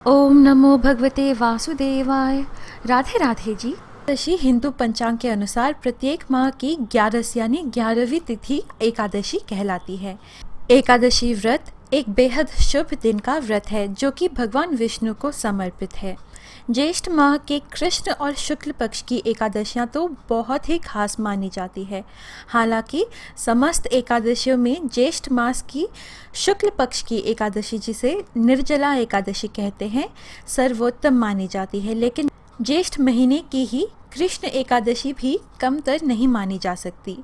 ओम नमो भगवते वासुदेवाय। राधे राधे जी। एकादशी हिंदू पंचांग के अनुसार प्रत्येक माह की 11 यानी 11वीं तिथि एकादशी कहलाती है। एकादशी व्रत एक बेहद शुभ दिन का व्रत है जो कि भगवान विष्णु को समर्पित है। ज्येष्ठ माह के कृष्ण और शुक्ल पक्ष की एकादशियां तो बहुत ही खास मानी जाती है। हालांकि समस्त एकादशियों में ज्येष्ठ मास की शुक्ल पक्ष की एकादशी, जिसे निर्जला एकादशी कहते हैं, सर्वोत्तम मानी जाती है। लेकिन ज्येष्ठ महीने की ही कृष्ण एकादशी भी कमतर नहीं मानी जा सकती।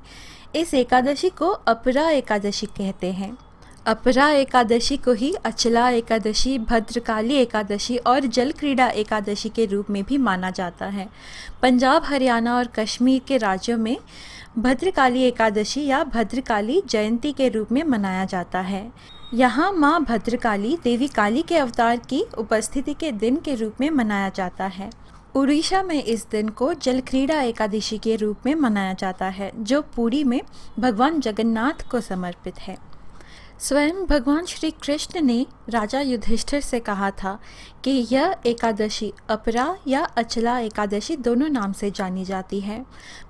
इस एकादशी को अपरा एकादशी कहते हैं। अपरा एकादशी को ही अचला एकादशी, भद्रकाली एकादशी और जल क्रीड़ा एकादशी के रूप में भी माना जाता है। पंजाब, हरियाणा और कश्मीर के राज्यों में भद्रकाली एकादशी या भद्रकाली जयंती के रूप में मनाया जाता है। यहाँ माँ भद्रकाली देवी काली के अवतार की उपस्थिति के दिन के रूप में मनाया जाता है। उड़ीसा में इस दिन को जल क्रीड़ा एकादशी के रूप में मनाया जाता है, जो पुरी में भगवान जगन्नाथ को समर्पित है। स्वयं भगवान श्री कृष्ण ने राजा युधिष्ठिर से कहा था कि यह एकादशी अपरा या अचला एकादशी दोनों नाम से जानी जाती है।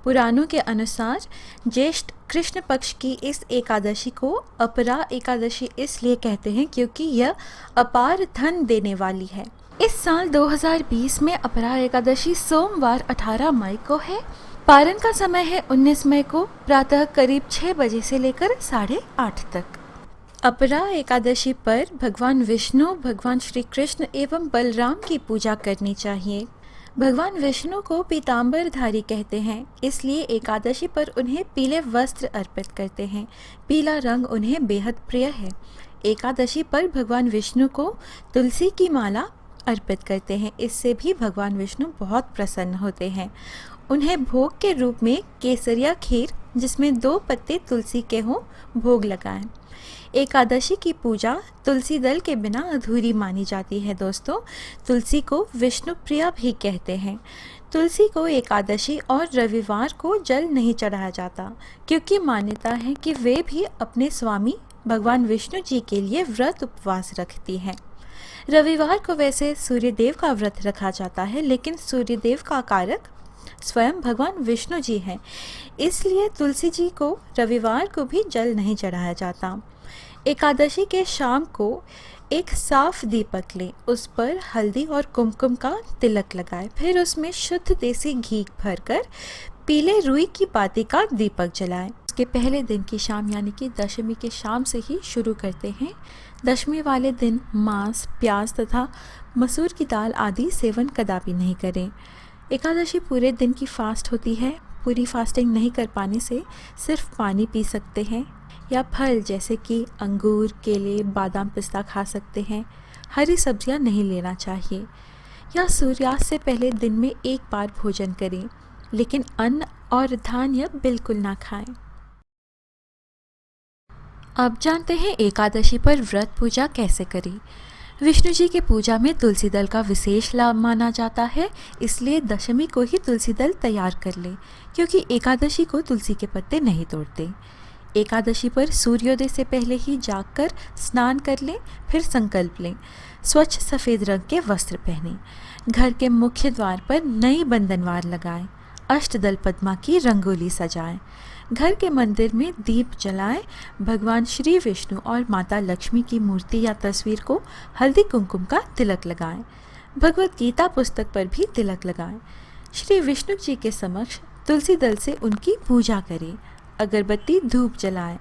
पुराणों के अनुसार ज्येष्ठ कृष्ण पक्ष की इस एकादशी को अपरा एकादशी इसलिए कहते हैं क्योंकि यह अपार धन देने वाली है। इस साल 2020 में अपरा एकादशी सोमवार 18 मई को है। पारण का समय है 19 मई को प्रातः करीब 6 बजे से लेकर 8:30 तक। अपरा एकादशी पर भगवान विष्णु, भगवान श्री कृष्ण एवं बलराम की पूजा करनी चाहिए। भगवान विष्णु को पीतांबरधारी कहते हैं, इसलिए एकादशी पर उन्हें पीले वस्त्र अर्पित करते हैं। पीला रंग उन्हें बेहद प्रिय है। एकादशी पर भगवान विष्णु को तुलसी की माला अर्पित करते हैं। इससे भी भगवान विष्णु बहुत प्रसन्न होते हैं। उन्हें भोग के रूप में केसरिया खीर, जिसमें 2 पत्ते तुलसी के हों, भोग लगाएं। एकादशी की पूजा तुलसी दल के बिना अधूरी मानी जाती है। दोस्तों, तुलसी को विष्णु प्रिया भी कहते हैं। तुलसी को एकादशी और रविवार को जल नहीं चढ़ाया जाता, क्योंकि मान्यता है कि वे भी अपने स्वामी भगवान विष्णु जी के लिए व्रत उपवास रखती हैं। रविवार को वैसे सूर्यदेव का व्रत रखा जाता है, लेकिन सूर्यदेव का कारक स्वयं भगवान विष्णु जी हैं, इसलिए तुलसी जी को रविवार को भी जल नहीं चढ़ाया जाता। एकादशी के शाम को एक साफ दीपक लें, उस पर हल्दी और कुमकुम का तिलक लगाएं, फिर उसमें शुद्ध देसी घी भरकर पीले रुई की पाती का दीपक जलाएं। उसके पहले दिन की शाम यानी कि दशमी के शाम से ही शुरू करते हैं। दशमी वाले दिन मांस, प्याज तथा मसूर की दाल आदि सेवन कदापि नहीं करें। एकादशी पूरे दिन की फास्ट होती है। पूरी फास्टिंग नहीं कर पाने से सिर्फ पानी पी सकते हैं या फल जैसे कि अंगूर, केले, बादाम, पिस्ता खा सकते हैं। हरी सब्जियां नहीं लेना चाहिए या सूर्यास्त से पहले दिन में एक बार भोजन करें, लेकिन अन्न और धान्य बिल्कुल ना खाएं। अब जानते हैं एकादशी पर व्रत पूजा कैसे करें। विष्णु जी की पूजा में तुलसी दल का विशेष लाभ माना जाता है, इसलिए दशमी को ही तुलसी दल तैयार कर लें, क्योंकि एकादशी को तुलसी के पत्ते नहीं तोड़ते। एकादशी पर सूर्योदय से पहले ही जागकर स्नान कर लें, फिर संकल्प लें। स्वच्छ सफ़ेद रंग के वस्त्र पहनें। घर के मुख्य द्वार पर नई बंधनवार लगाएं। अष्टदल पद्मा की रंगोली सजाएं। घर के मंदिर में दीप जलाएं। भगवान श्री विष्णु और माता लक्ष्मी की मूर्ति या तस्वीर को हल्दी कुमकुम का तिलक लगाएं। भगवत गीता पुस्तक पर भी तिलक लगाएं। श्री विष्णु जी के समक्ष तुलसी दल से उनकी पूजा करें। अगरबत्ती, धूप जलाएं।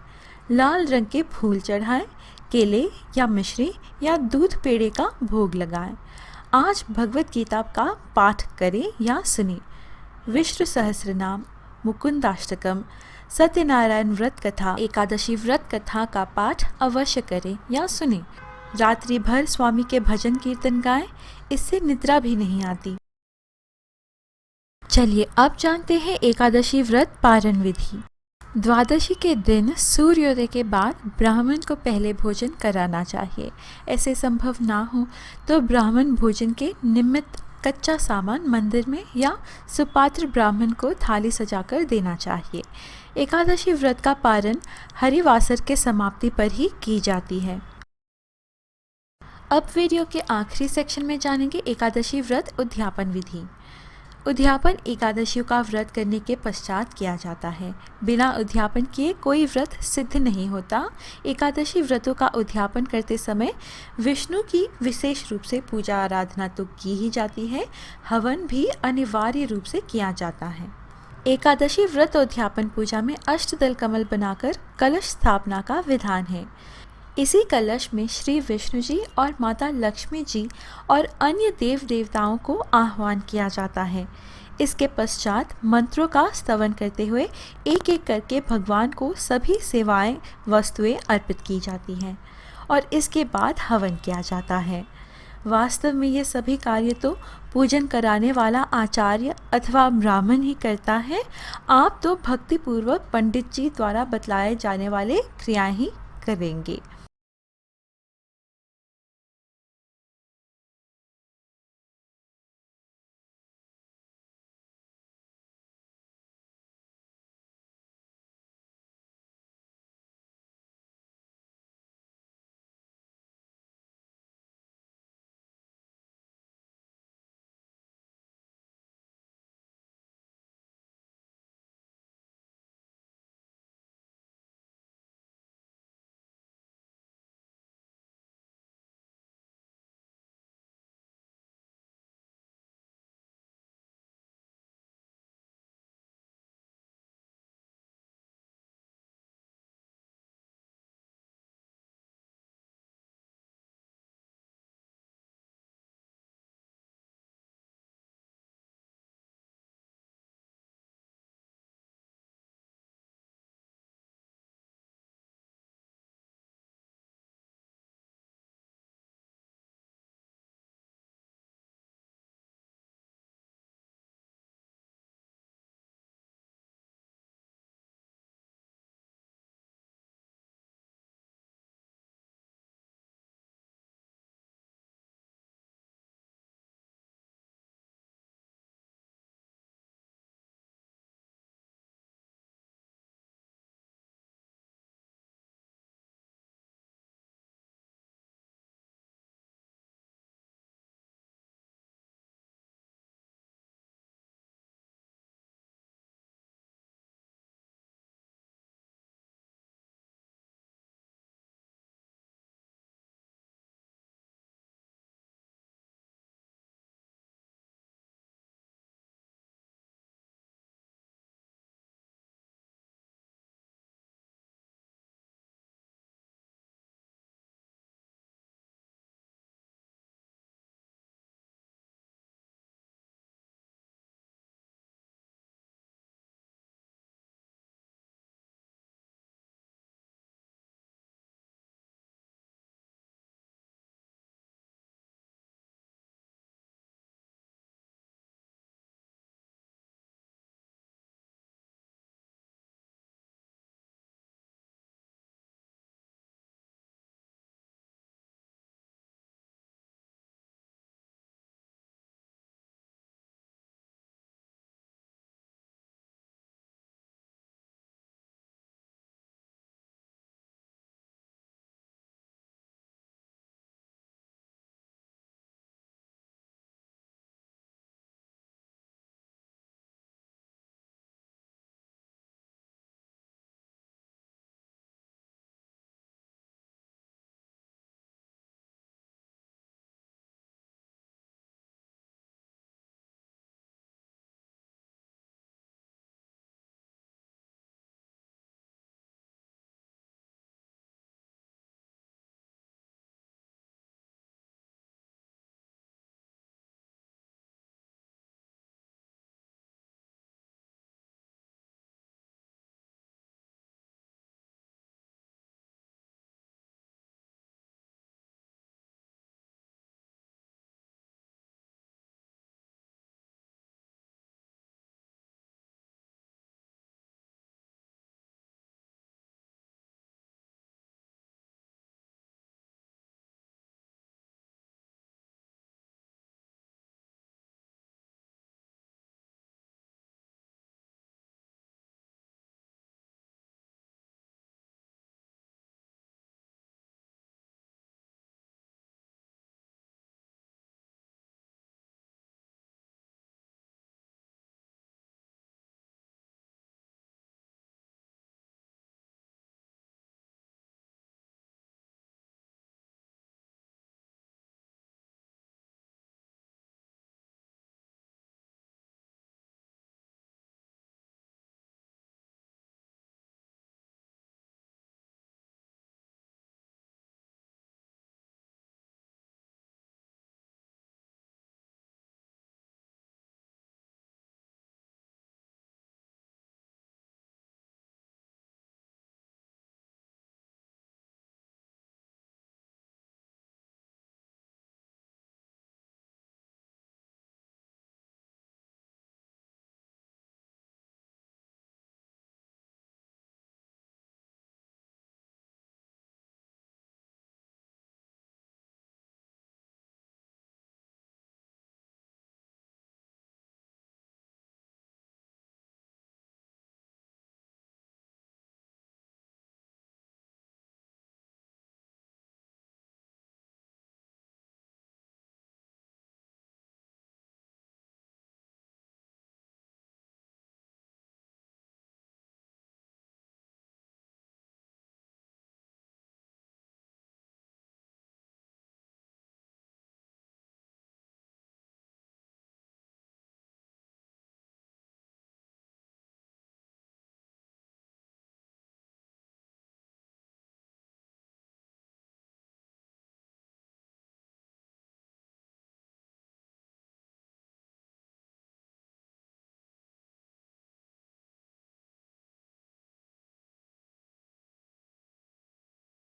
लाल रंग के फूल चढ़ाएं। केले या मिश्री या दूध पेड़े का भोग लगाएं। आज भगवत गीता का पाठ करें या सुनें। विष्णु सहस्रनाम, मुकुंदाष्टकम, सत्यनारायण व्रत कथा, एकादशी व्रत कथा का पाठ अवश्य करें या सुनें। रात्रि भर स्वामी के भजन कीर्तन गाएं, इससे निद्रा भी नहीं आती। चलिए अब जानते हैं एकादशी व्रत पारण विधि। द्वादशी के दिन सूर्योदय के बाद ब्राह्मण को पहले भोजन कराना चाहिए। ऐसे संभव ना हो तो ब्राह्मण भोजन के निमित्त कच्चा सामान मंदिर में या सुपात्र ब्राह्मण को थाली सजाकर देना चाहिए। एकादशी व्रत का पारण हरिवासर के समाप्ति पर ही की जाती है। अब वीडियो के आखिरी सेक्शन में जानेंगे एकादशी व्रत उद्यापन विधि। उद्यापन एकादशियों का व्रत करने के पश्चात किया जाता है। बिना उद्यापन किए कोई व्रत सिद्ध नहीं होता। एकादशी व्रतों का उद्यापन करते समय विष्णु की विशेष रूप से पूजा आराधना तो की ही जाती है, हवन भी अनिवार्य रूप से किया जाता है। एकादशी व्रत उद्यापन पूजा में अष्टदल कमल बनाकर कलश स्थापना का विधान है। इसी कलश में श्री विष्णु जी और माता लक्ष्मी जी और अन्य देव देवताओं को आह्वान किया जाता है। इसके पश्चात मंत्रों का स्तवन करते हुए एक एक करके भगवान को सभी सेवाएं वस्तुएं अर्पित की जाती हैं और इसके बाद हवन किया जाता है। वास्तव में ये सभी कार्य तो पूजन कराने वाला आचार्य अथवा ब्राह्मण ही करता है। आप तो भक्तिपूर्वक पंडित जी द्वारा बतलाए जाने वाले क्रियाएं ही करेंगे।